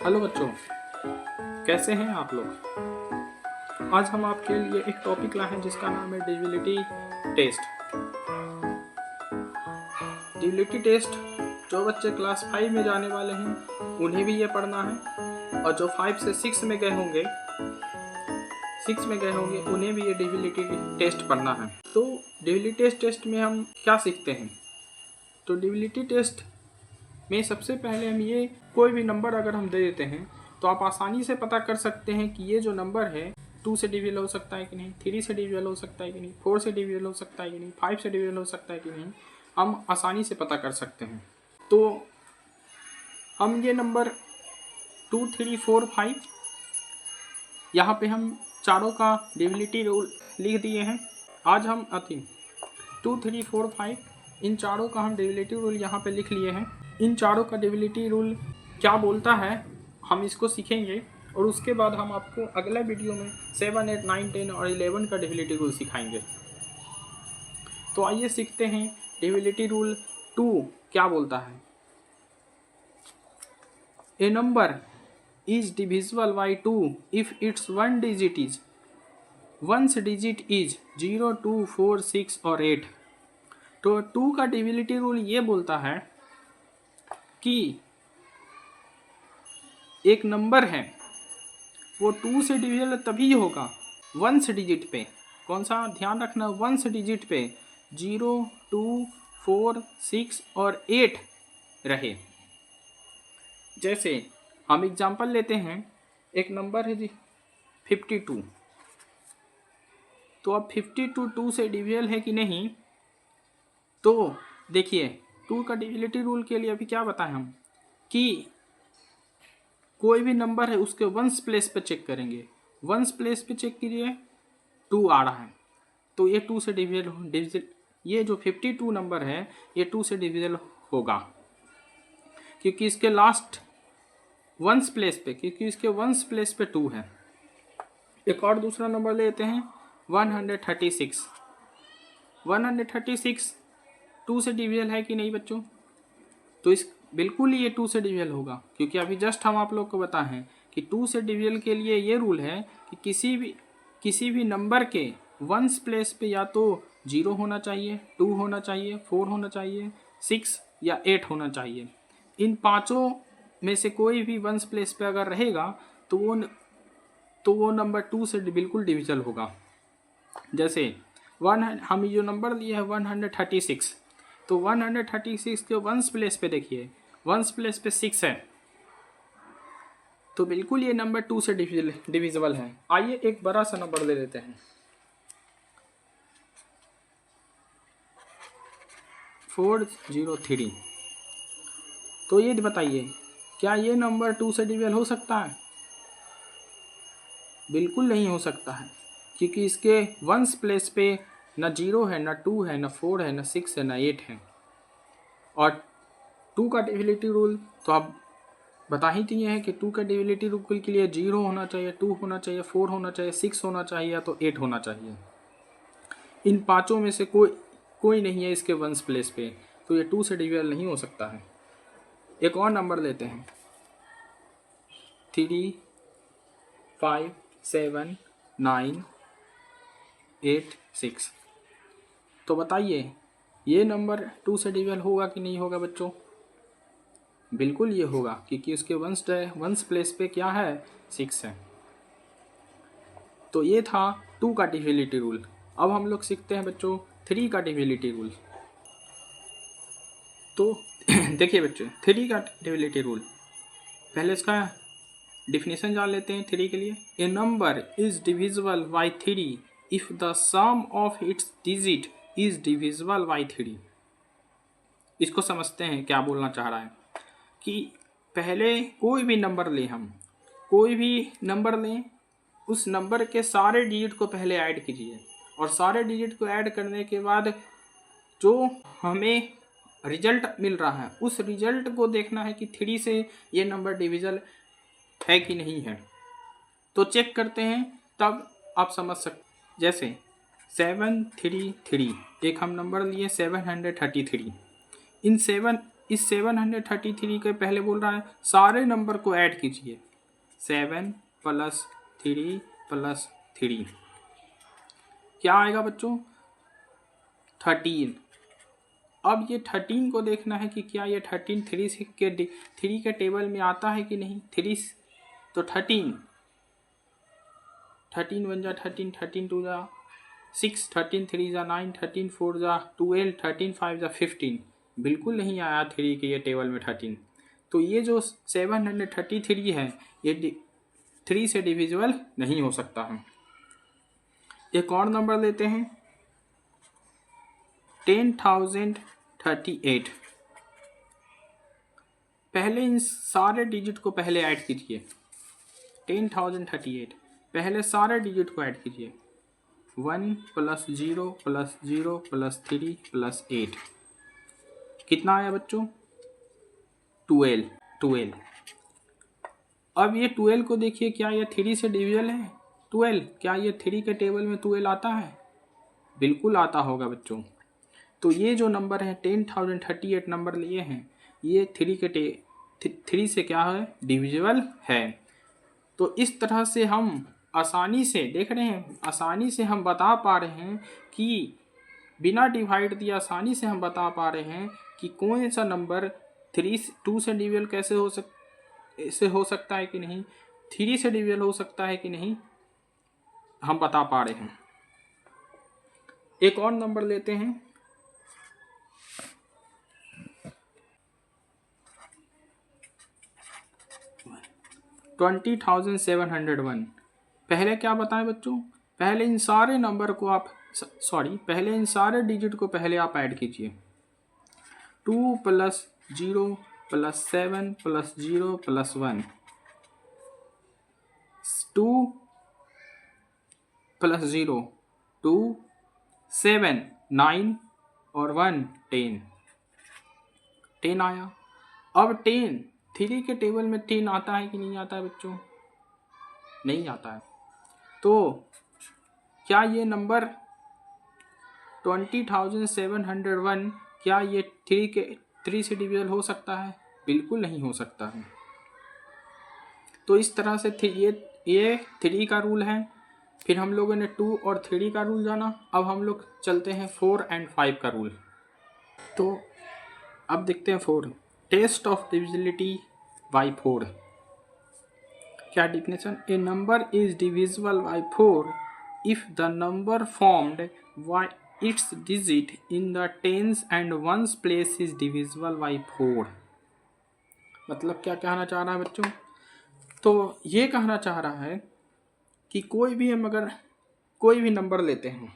Hello बच्चों, कैसे हैं आप लोग। आज हम आपके लिए एक टॉपिक लाए हैं जिसका नाम है डिविजिबिलिटी टेस्ट। डिविजिबिलिटी टेस्ट जो बच्चे क्लास 5 में जाने वाले हैं उन्हें भी ये पढ़ना है, और जो 5 से 6 में गए होंगे उन्हें भी ये डिविजिबिलिटी टेस्ट पढ़ना है। तो डिविजिबिलिटी टेस्ट में हम क्या सीखते हैं। तो डिविजिबिलिटी टेस्ट में सबसे पहले हम ये कोई भी नंबर अगर हम दे देते हैं तो आप आसानी से पता कर सकते हैं कि ये जो नंबर है 2 से डिविजल हो सकता है कि नहीं, 3 से डिविजल हो सकता है कि नहीं, 4 से डिविजल हो सकता है कि नहीं, 5 से डिविजल हो सकता है कि नहीं, हम आसानी से पता कर सकते हैं। तो हम ये नंबर 2, 3, 4, 5 यहाँ पे हम चारों का डिविजिबिलिटी रूल लिख दिए हैं। आज हम 2, 3, 4, 5 इन चारों का हम डिविजिबिलिटी रूल यहाँ पे लिख लिए हैं। इन चारों का डिविजिबिलिटी रूल क्या बोलता है हम इसको सीखेंगे, और उसके बाद हम आपको अगले वीडियो में 7, 8, 9, 10 और 11 का डिविजिबिलिटी रूल सिखाएंगे। तो आइए सीखते हैं डिविजिबिलिटी रूल 2 क्या बोलता है। A number is divisible by 2 if its one digit is 0, 2, 4, 6 और 8। तो 2 का डिविजिबिलिटी रूल ये बोलता है कि एक नंबर है वो 2 से डिविजिबल तभी होगा वंस डिजिट पे। कौन सा ध्यान रखना, वंस डिजिट पे 0, 2, 4, 6 और 8 रहे। जैसे हम एग्जांपल लेते हैं, एक नंबर है जी 52। तो अब 52 2 से डिविजिबल है कि नहीं, तो देखिए 2 का डिविजिबिलिटी रूल के लिए अभी क्या बताएं हम कि कोई भी नंबर है उसके वंस प्लेस पे चेक करेंगे। वंस प्लेस पे चेक कीजिए 2 आ रहा है तो ये 2 से डिविजिबल ये जो 52 नंबर है ये 2 से डिविजिबल होगा, क्योंकि इसके लास्ट वंस प्लेस पे 2 है। एक और दूसरा नंबर लेते हैं 136। 136 2 से डिविजिबल है कि नहीं बच्चों, तो इस बिल्कुल ही ये 2 से डिविजिबल होगा, क्योंकि अभी जस्ट हम आप लोग को बताएं हैं कि 2 से डिविजिबल के लिए ये रूल है कि किसी भी नंबर के वंस प्लेस पे या तो 0 होना चाहिए, 2 होना चाहिए, 4 होना चाहिए, 6 या 8 होना चाहिए। इन पांचों में से कोई भी वंस प्लेस पे अगर रहेगा तो वो नंबर 2 से बिल्कुल डिविजिबल होगा। जैसे हम जो नंबर लिए है 136, तो 136 के वंस प्लेस पे देखिए, वंस प्लेस पे 6 है, तो बिल्कुल ये नंबर 2 से डिविजिबल है। आइए एक बड़ा सा नंबर ले लेते हैं 403। तो ये बताइए क्या ये नंबर 2 से डिविजिबल हो सकता है? बिल्कुल नहीं हो सकता है, क्योंकि इसके वंस प्लेस पे न 0 है, न 2 है, न 4 है, न 6 है, न 8 है। और 2 का डिविजिबिलिटी रूल तो आप बता ही दिए हैं कि 2 का डिविजिबिलिटी रूल के लिए 0 होना चाहिए, 2 होना चाहिए, 4 होना चाहिए, 6 होना चाहिए, या तो 8 होना चाहिए। इन पांचों में से कोई नहीं है इसके वंस प्लेस पे, तो ये 2 से डिविजिबल नहीं हो सकता है। एक और नंबर लेते हैं 3, 5, 7, 9, 8, 6। तो बताइए ये नंबर 2 से डिविजिबल होगा कि नहीं होगा बच्चों? बिल्कुल ये होगा, क्योंकि उसके वंस प्लेस पे क्या है, 6 है। तो ये था 2 का डिविजिबिलिटी रूल। अब हम लोग सीखते हैं बच्चों 3 का डिविजिबिलिटी रूल। तो देखिए बच्चों 3 का डिविजिबिलिटी रूल, पहले इसका डिफिनेशन जान लेते हैं 3 के लिए। A number is divisible by 3 if the sum of its digit is divisible by 3। इसको समझते हैं क्या बोलना चाह रहा है कि पहले कोई भी नंबर लें, हम कोई भी नंबर लें, उस नंबर के सारे डिजिट को पहले ऐड कीजिए, और सारे डिजिट को ऐड करने के बाद जो हमें रिजल्ट मिल रहा है उस रिजल्ट को देखना है कि 3 से ये नंबर डिविजिबल है कि नहीं है। तो चेक करते हैं तब आप समझ सकते। जैसे 733 एक हम नंबर लिए 733। इस 733 के पहले बोल रहा है सारे नंबर को ऐड कीजिए। 7 + 3 + 3 क्या आएगा बच्चों? 13। अब ये 13 को देखना है कि क्या ये 13 3 के टेबल में आता है कि नहीं। 3 तो 13 1 जा 13, 13 2 जा 6, 13 3 जा 9, 13 4 जा 12, 13 5 जा 15। बिल्कुल नहीं आया 3 के ये टेबल में 13। तो ये जो 733 है ये 3 से डिविजिबल नहीं हो सकता है। एक और नंबर लेते हैं 10,038। पहले इन सारे डिजिट को पहले ऐड कीजिए। 10,038 पहले सारे डिजिट को ऐड कीजिए। 1 + 0 + 0 + 3 + 8 कितना आया बच्चों? 12। अब ये 12 को देखिए, क्या ये 3 से डिविजल है? 12 क्या ये 3 के टेबल में 12 आता है? बिल्कुल आता होगा बच्चों। तो ये जो नंबर है 10,038 नंबर लिए हैं ये 3 से क्या है? डिविजिबल है। तो इस तरह से हम आसानी से देख रहे हैं, आसानी से हम बता पा रहे हैं कि बिना डिवाइड दिए आसानी से हम बता पा रहे हैं कि कौन सा नंबर 2 से डिविजल कैसे हो सकता है कि नहीं, 3 से डिविजल हो सकता है कि नहीं, हम बता पा रहे हैं। एक और नंबर लेते हैं 20,701। पहले क्या बताएं बच्चों? पहले इन सारे नंबर को आप पहले इन सारे डिजिट को पहले आप ऐड कीजिए। 2 + 0 + 7 + 0 + 1 2 + 0 2 7 9 और 1 10 आया। अब 3 के टेबल में 10 आता है कि नहीं आता है बच्चों? नहीं आता है। तो क्या ये नंबर 20,701 क्या ये 3 से डिविजल हो सकता है? बिल्कुल नहीं हो सकता है। तो इस तरह से ये 3 का रूल है। फिर हम लोगों ने 2 और 3 का रूल जाना। अब हम लोग चलते हैं 4 और 5 का रूल। तो अब देखते हैं 4 टेस्ट ऑफ डिविजिबिलिटी बाय 4। क्या definition? A number is divisible by 4 if the number formed by its digit in the tens and ones place is divisible by 4। मतलब क्या कहना चाह रहा है बच्चों? तो ये कहना चाह रहा है कि कोई भी हम अगर कोई भी नंबर लेते हैं,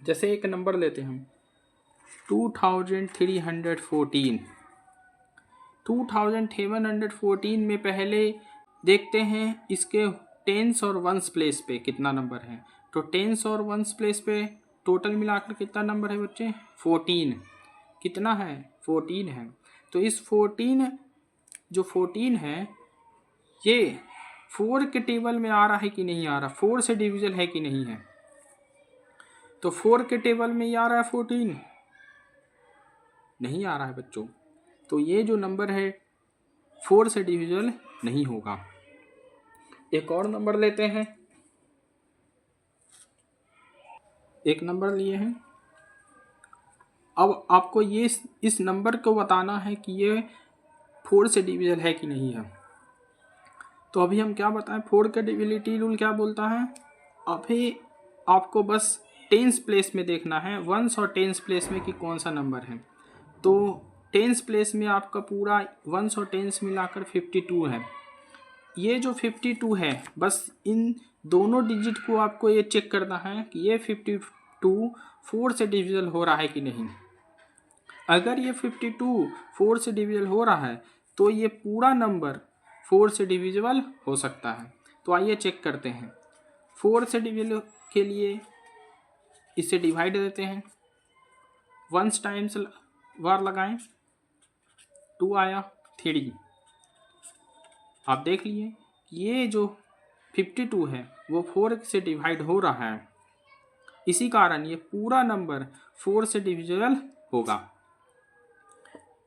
जैसे एक नंबर लेते हैं 2314। 2714 में पहले देखते हैं इसके टेंस और वंस प्लेस पे कितना नंबर है। तो टेंस और वंस प्लेस पे टोटल मिलाकर कितना नंबर है बच्चे? 14। कितना है? 14 है। तो इस 14 है ये 4 के टेबल में आ रहा है कि नहीं आ रहा? 4 से डिविजल है कि नहीं है? तो 4 के टेबल में ही आ रहा है 14? नहीं आ रहा है बच्चों। तो ये जो नंबर है 4 से डिविजल नहीं होगा। एक और नंबर लेते हैं। एक नंबर लिए हैं। अब आपको ये इस नंबर को बताना है कि ये 4 से डिविजल है कि नहीं है। तो अभी हम क्या बताएं? 4 का डिविजिबिलिटी रूल क्या बोलता है? अभी आपको बस टेंस प्लेस में देखना है, वंस और टेंस प्लेस में कि कौन सा नंबर है। तो टेंस प्लेस में आपका पूरा वंस और टेंस मिलाकर 52 है। ये जो 52 है बस इन दोनों डिजिट को आपको ये चेक करना है कि ये 52 4 से डिविजल हो रहा है कि नहीं। अगर ये 52 4 से डिविजल हो रहा है तो ये पूरा नंबर 4 से डिविजिबल हो सकता है। तो आइए चेक करते हैं। 4 से डिविजल के लिए इसे डिवाइड देते हैं। 1 टाइम्स वार लगाएं, 2 आया 3। आप देख लिए ये जो 52 है वो 4 से डिवाइड हो रहा है, इसी कारण ये पूरा नंबर 4 से डिविजिबल होगा।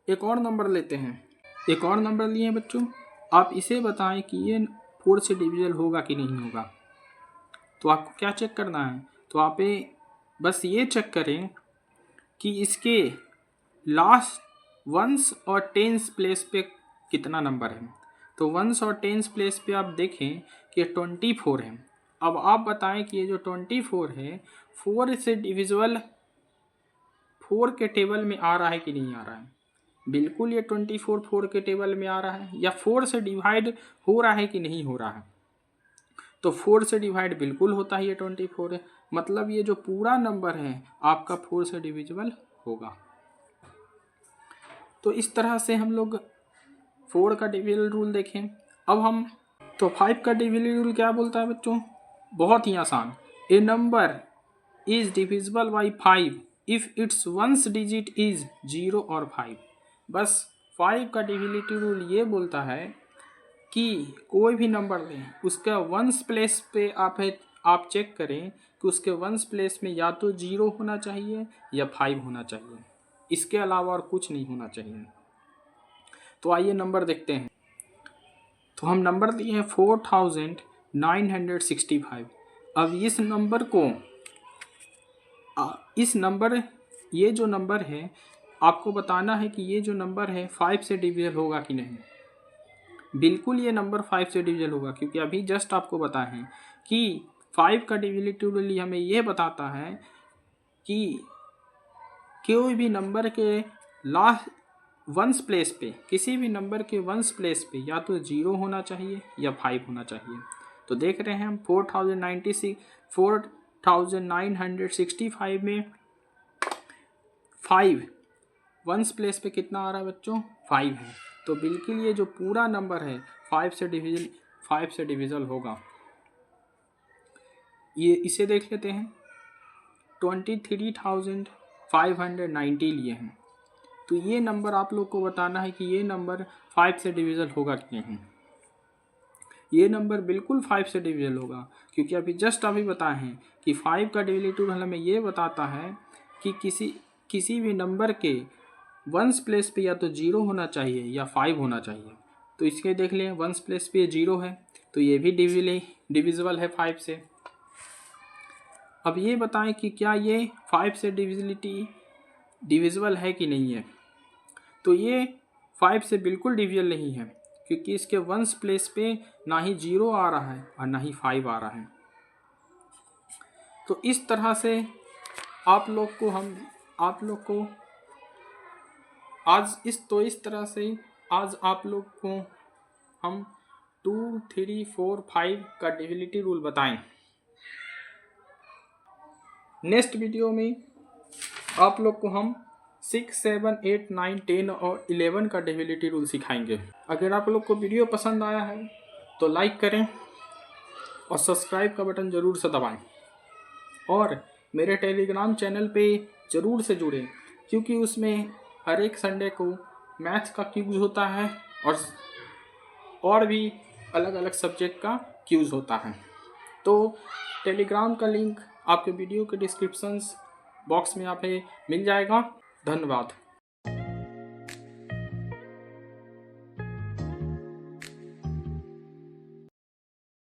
एक और नंबर लेते हैं। एक और नंबर लिए हैं बच्चों, आप इसे बताएं कि ये 4 से डिविजल होगा कि नहीं होगा। तो आपको क्या चेक करना है, तो आप बस ये चेक करें कि इसके लास्ट वंस और टेंस प्लेस पे कितना नंबर है। तो वंस और टेंस प्लेस पे आप देखें कि 24 है। अब आप बताएं कि ये जो 24 है 4 से डिविजिबल 4 के टेबल में आ रहा है कि नहीं आ रहा है। बिल्कुल ये 24 4 के टेबल में आ रहा है, या 4 से डिवाइड हो रहा है कि नहीं हो रहा है। तो 4 से डिवाइड बिल्कुल होता है, ये 24 है, मतलब ये जो पूरा नंबर है आपका 4 से डिविजिबल होगा। तो इस तरह से हम लोग 4 का डिविजिबल रूल देखें। अब हम तो 5 का डिविजिबल रूल क्या बोलता है बच्चों, बहुत ही आसान, a number is divisible by 5 if its ones digit is 0 और 5। बस 5 का डिविजिबिलिटी रूल ये बोलता है कि कोई भी नंबर लें उसका वंस प्लेस पे आप चेक करें कि उसके वंस प्लेस में या तो 0 होना चाहिए या 5 होना चाहिए, इसके अलावा और कुछ नहीं होना चाहिए। तो आइए नंबर देखते हैं। तो हम नंबर दिए हैं 4965। अब इस नंबर को ये जो नंबर है आपको बताना है कि ये जो नंबर है 5 से डिविजल होगा कि नहीं। बिल्कुल ये नंबर 5 से डिविजल होगा, क्योंकि अभी जस्ट आपको बताया है कि 5 का डिविजिबिलिटी रूल हमें ये बताता है कि कोई भी नंबर के लास्ट वंस प्लेस पे, किसी भी नंबर के वंस प्लेस पे या तो 0 होना चाहिए या 5 होना चाहिए। तो देख रहे हैं हम 4965 में 5 वंस प्लेस पे कितना आ रहा है बच्चों, 5 है। तो बिल्कुल ये जो पूरा नंबर है 5 से डिविजल होगा। ये इसे देख लेते हैं, 23,590 लिए हैं। तो ये नंबर आप लोग को बताना है कि ये नंबर 5 से डिविजल होगा कि नहीं। ये नंबर बिल्कुल 5 से डिविजल होगा, क्योंकि अभी बताए हैं कि 5 का डिविजिबिलिटी रूल हमें ये बताता है कि किसी भी नंबर के वंस प्लेस पे या तो 0 होना चाहिए या 5 होना चाहिए। तो इसके देख लें, वंस प्लेस पे 0 है तो ये भी डिविजिबल है 5 से। अब ये बताएं कि क्या ये 5 से डिविजिबल है कि नहीं है। तो ये 5 से बिल्कुल डिविजिबल नहीं है, क्योंकि इसके वंस प्लेस पे ना ही 0 आ रहा है और ना ही 5 आ रहा है। तो इस तरह से आप लोग को आज आप लोग को हम 2, 3, 4, 5 का डिविजिबिलिटी रूल बताएं। नेक्स्ट वीडियो में आप लोग को हम 6, 7, 8, 9, 10 और 11 का डिविजिबिलिटी रूल सिखाएंगे। अगर आप लोग को वीडियो पसंद आया है तो लाइक करें और सब्सक्राइब का बटन ज़रूर से दबाएं, और मेरे टेलीग्राम चैनल पे ज़रूर से जुड़ें, क्योंकि उसमें हर एक संडे को मैथ्स का क्यूज होता है और भी अलग अलग सब्जेक्ट का क्यूज होता है। तो टेलीग्राम का लिंक आपके वीडियो के डिस्क्रिप्शन बॉक्स में यहाँ पे मिल जाएगा। धन्यवाद।